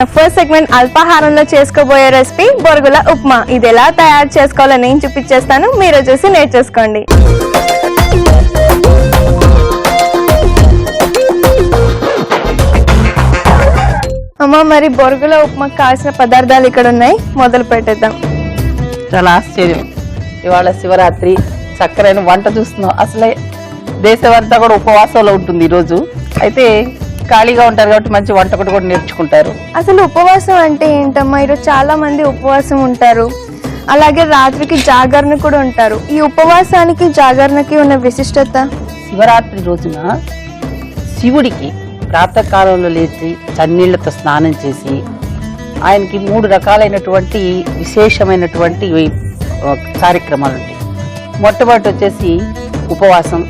First segment అల్పాహారంలో చేసుకోబోయే recipe బొరుగుల ఉప్మా. ఇది ఎలా తయారు చేసుకోవాలో నేను చూపించేస్తాను, మీరు చూసి నేర్చేసుకోండి. అమ్మ, మరి బొరుగుల ఉప్మాకు కావాల్సిన పదార్థాలు ఇక్కడ ఉన్నాయి, మొదలు పెట్టేద్దాం. చాలా ఆశ్చర్యం, ఇవాళ శివరాత్రి చక్కరైన వంట చూస్తున్నాం. అసలే దేశమంతా కూడా ఉపవాసంలో ఉంటుంది ఈరోజు. అయితే ఖాళీగా ఉంటారు కాబట్టి మంచి వంట కూడా నేర్చుకుంటారు. అసలు ఉపవాసం అంటే ఏంటమ్మా? ఈరోజు చాలా మంది ఉపవాసం ఉంటారు, అలాగే రాత్రికి జాగరణ కూడా ఉంటారు. ఈ ఉపవాసానికి జాగరణకి ఉన్న విశిష్టత, శివరాత్రి రోజున శివుడికి ప్రాతకాలంలో లేచి చన్నీళ్లతో స్నానం చేసి ఆయనకి 3 రకాలైనటువంటి విశేషమైనటువంటి కార్యక్రమాలు ఉంటాయి. మొట్టమొదటి వచ్చేసి ఉపవాసం,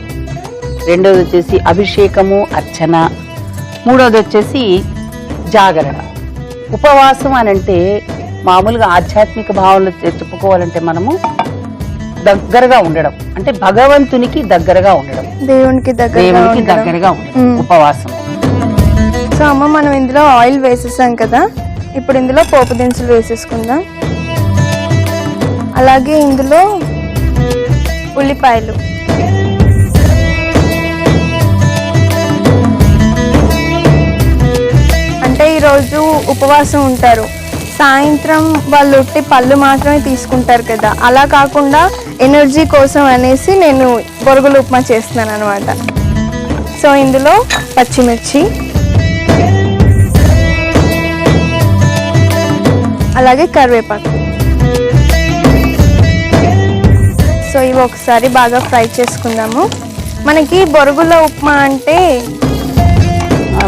రెండోది వచ్చేసి అభిషేకము, అర్చన, మూడోది వచ్చేసి జాగరణ. ఉపవాసం అని అంటే మామూలుగా ఆధ్యాత్మిక భావనలు చెప్పుకోవాలంటే మనము దగ్గరగా ఉండడం, అంటే భగవంతునికి దగ్గరగా ఉండడం, దేవునికి దగ్గరగా ఉండడం ఉపవాసం. సో అమ్మ, మనం ఇందులో ఆయిల్ వేసేసాం కదా, ఇప్పుడు ఇందులో పోపు దినుసులు వేసేసుకుందాం. అలాగే ఇందులో ఉల్లిపాయలు, అంటే ఈరోజు ఉపవాసం ఉంటారు, సాయంత్రం వాళ్ళు ఉట్టి పళ్ళు మాత్రమే తీసుకుంటారు కదా, అలా కాకుండా ఎనర్జీ కోసం అనేసి నేను బొరుగుల ఉప్మా చేస్తున్నాను అనమాట. సో ఇందులో పచ్చిమిర్చి, అలాగే కరివేపాకు. సో ఇవి ఒకసారి బాగా ఫ్రై చేసుకుందాము. మనకి బొరుగుల ఉప్మా అంటే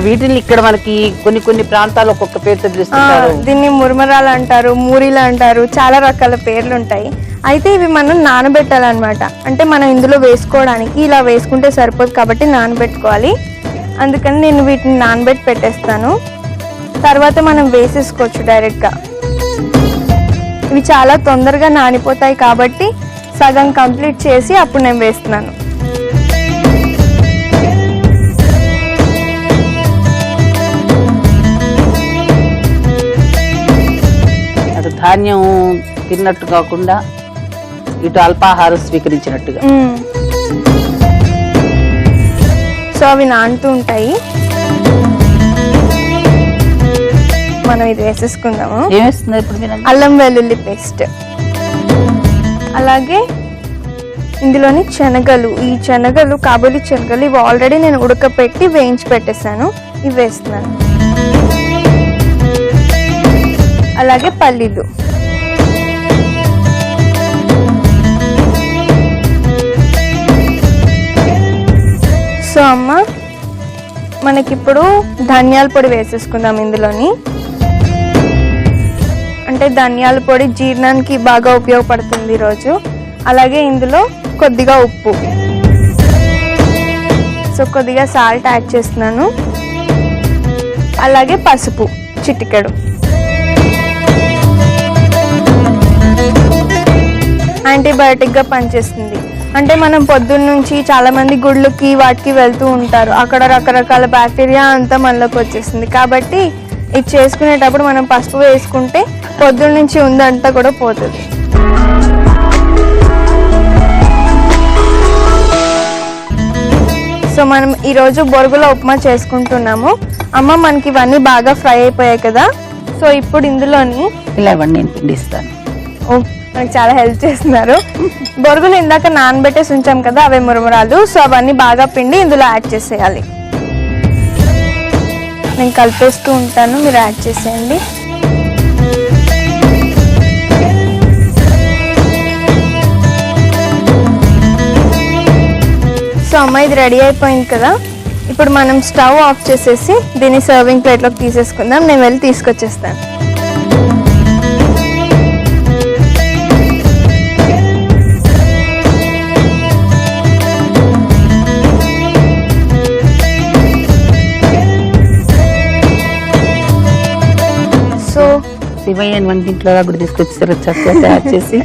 వీటిని ఇక్కడ మనకి కొన్ని ప్రాంతాలు ఒక్కొక్క పేరుతో పిలుస్తారు. దీన్ని మురమరాలు అంటారు, మూరీలు అంటారు, చాలా రకాల పేర్లు ఉంటాయి. అయితే ఇవి మనం నానబెట్టాలన్నమాట. అంటే మనం ఇందులో వేసుకోవడానికి ఇలా వేసుకుంటే సరిపోదు కాబట్టి నానబెట్టుకోవాలి. అందుకని నేను వీటిని నానబెట్టి పెట్టేస్తాను, తర్వాత మనం వేసేసుకోవచ్చు డైరెక్ట్గా. ఇవి చాలా తొందరగా నానిపోతాయి కాబట్టి సగం కంప్లీట్ చేసి అప్పుడు నేను వేస్తున్నాను. అటు ధాన్యం తిన్నట్టు కాకుండా ఇటు అల్పాహారం స్వీకరించినట్టుగా. సో అవి నానుతూ ఉంటాయి, మనం ఇది వేసేసుకుందాము. ఏమేస్తున్నారు ఇప్పుడు? అల్లం వెల్లుల్లి పేస్ట్, అలాగే ఇందులోని శనగలు. ఈ శనగలు కాబూలి శనగలు, ఇవి ఆల్రెడీ నేను ఉడకపెట్టి వేయించి పెట్టేశాను, ఇవి వేస్తున్నాను. అలాగే పల్లీలు, సో అమ్మ మనకిప్పుడు ధనియాల పొడి వేసేసుకుందాం ఇందులోని. అంటే ధనియాల పొడి జీర్ణానికి బాగా ఉపయోగపడుతుంది ఈరోజు. అలాగే ఇందులో కొద్దిగా ఉప్పు, సో కొద్దిగా సాల్ట్ యాడ్ చేస్తున్నాను. అలాగే పసుపు చిటికెడు. యాంటీబయాటిక్గా పనిచేస్తుంది. అంటే మనం పొద్దున్న నుంచి చాలా మంది గుళ్ళకి వాటికి వెళ్తూ ఉంటారు, అక్కడ రకరకాల బ్యాక్టీరియా అంతా మనలోకి వచ్చేస్తుంది. కాబట్టి ఇది చేసుకునేటప్పుడు మనం పసుపు వేసుకుంటే పొద్దున్న నుంచి ఉందంతా కూడా పోతుంది. సో మనం ఈరోజు బొరుగుల ఉప్మా చేసుకుంటున్నాము. అమ్మ, మనకి ఇవన్నీ బాగా ఫ్రై అయిపోయాయి కదా, సో ఇప్పుడు ఇందులోని ఇలా నేను పిండిస్తాను. మనకి చాలా హెల్ప్ చేస్తున్నారు. బొరుగులు ఇందాక నానబెట్టేసి ఉంచాం కదా, అవే మురమరాలు. సో అవన్నీ బాగా పిండి ఇందులో యాడ్ చేసేయాలి. నేను కలిపేస్తూ ఉంటాను, మీరు యాడ్ చేసేయండి. సో అమ్మ, ఇది రెడీ అయిపోయింది కదా, ఇప్పుడు మనం స్టవ్ ఆఫ్ చేసేసి దీన్ని సర్వింగ్ ప్లేట్లోకి తీసేసుకుందాం. నేను వెళ్ళి తీసుకొచ్చేస్తాను. సో శివయ్య వంటింట్లో కూడా తీసుకొచ్చారు, చక్కగా తయారు చేసి.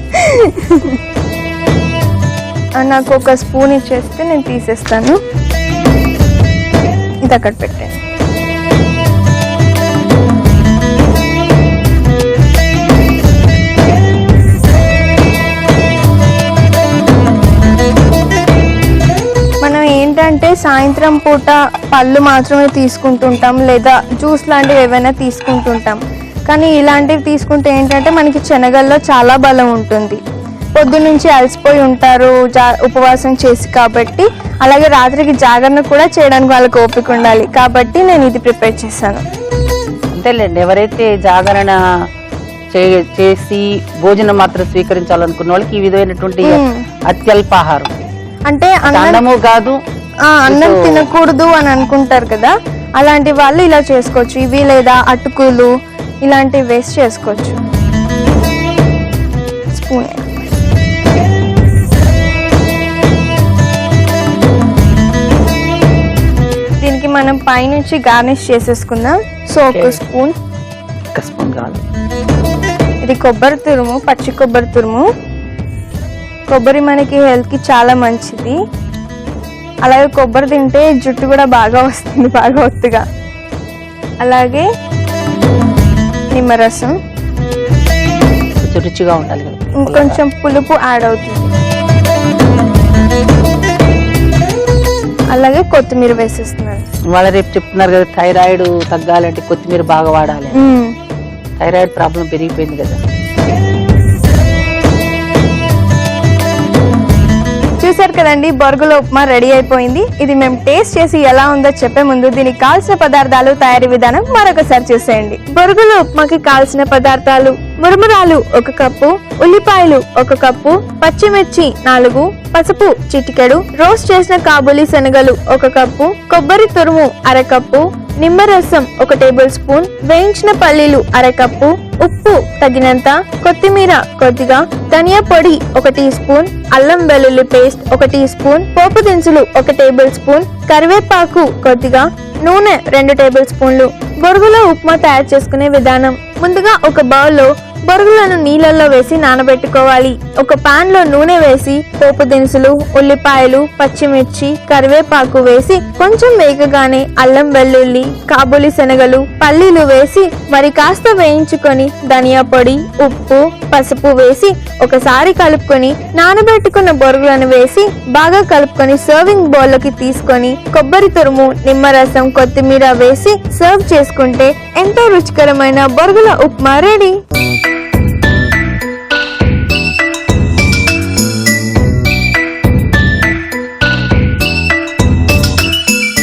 నాకు ఒక స్పూన్ ఇచ్చేస్తే నేను తీసేస్తాను. ఇది అక్కడ పెట్టాను. ఏంటంటే సాయంత్రం పూట పళ్ళు మాత్రమే తీసుకుంటుంటాం లేదా జ్యూస్ లాంటివి ఏవైనా తీసుకుంటుంటాం. కానీ ఇలాంటివి తీసుకుంటే ఏంటంటే మనకి శనగల్లో చాలా బలం ఉంటుంది. పొద్దున్నుంచి అలసిపోయి ఉంటారు ఉపవాసం చేసి, కాబట్టి అలాగే రాత్రికి జాగరణ కూడా చేయడానికి వాళ్ళకి ఓపిక ఉండాలి, కాబట్టి నేను ఇది ప్రిపేర్ చేశాను. అంతేలేండి, ఎవరైతే జాగరణ చేసి భోజనం మాత్రం స్వీకరించాలనుకున్న వాళ్ళకి ఈ విధమైనటువంటి అత్యల్పాహారం అంటే అన్నము కాదు, అన్నం తినకూడదు అని అనుకుంటారు కదా, అలాంటి వాళ్ళు ఇలా చేసుకోవచ్చు. ఇవి లేదా అటుకులు ఇలాంటివి వేస్ట్ చేసుకోవచ్చు. స్పూన్ దీనికి మనం పైనుంచి గార్నిష్ చేసేసుకుందాం. సో ఒక స్పూన్ కాదు, ఇది కొబ్బరి తురుము, పచ్చి కొబ్బరి తురుము. కొబ్బరి మనకి హెల్త్ కి చాలా మంచిది. అలాగే కొబ్బరి తింటే జుట్టు కూడా బాగా వస్తుంది, బాగా ఒత్తుగా. అలాగే నిమ్మరసం, రుచిగా ఉండాలి కదా, ఇంకొంచెం పులుపు యాడ్ అవుతుంది. అలాగే కొత్తిమీర వేసేస్తున్నాను. వాళ్ళ రేపు చెప్తున్నారు కదా థైరాయిడ్ తగ్గాలంటే కొత్తిమీర బాగా వాడాలి. థైరాయిడ్ ప్రాబ్లం పెరిగిపోయింది కదా. చూసారు కదండి, బొరుగుల ఉప్మా రెడీ అయిపోయింది. ఇది మేము టేస్ట్ చేసి ఎలా ఉందో చెప్పే ముందు దీనికి కావాల్సిన పదార్థాలు, తయారీ విధానం మరొకసారి చూసేయండి. బొరుగుల ఉప్మాకి కావాల్సిన పదార్థాలు: మురుమురాలు 1 కప్పు, ఉల్లిపాయలు 1 కప్పు, పచ్చిమిర్చి 4, పసుపు చిటికెడు, రోస్ట్ చేసిన కాబూలి శనగలు 1 కప్పు, కొబ్బరి తురుము 1/2 కప్పు, నిమ్మరసం 1 టేబుల్ స్పూన్, వేయించిన పల్లీలు 1/2 కప్పు, ఉప్పు తగినంత, కొత్తిమీర కొద్దిగా, ధనియా పొడి 1 టీ స్పూన్, అల్లం వెల్లుల్లి పేస్ట్ 1 టీ స్పూన్, పోపు దినుసులు 1 టేబుల్ స్పూన్, కరివేపాకు కొద్దిగా, నూనె 2 టేబుల్ స్పూన్లు. బొరుగుల ఉప్మా తయారు చేసుకునే విధానం: ముందుగా ఒక బౌల్లో బొరుగులను నీళ్ళల్లో వేసి నానబెట్టుకోవాలి. ఒక పాన్ లో నూనె వేసి పోపు దినుసులు, ఉల్లిపాయలు, పచ్చిమిర్చి, కరివేపాకు వేసి కొంచెం వేగగానే అల్లం వెల్లుల్లి, కాబూలి శనగలు, పల్లీలు వేసి మరి కాస్త వేయించుకొని ధనియా పొడి, ఉప్పు, పసుపు వేసి ఒకసారి కలుపుకొని నానబెట్టుకున్న బొరుగులను వేసి బాగా కలుపుకొని సర్వింగ్ బౌల్లోకి తీసుకొని కొబ్బరి తురుము, నిమ్మరసం, కొత్తిమీర వేసి సర్వ్ చేసుకుంటే ఎంతో రుచికరమైన బొరుగుల ఉప్మా రెడీ.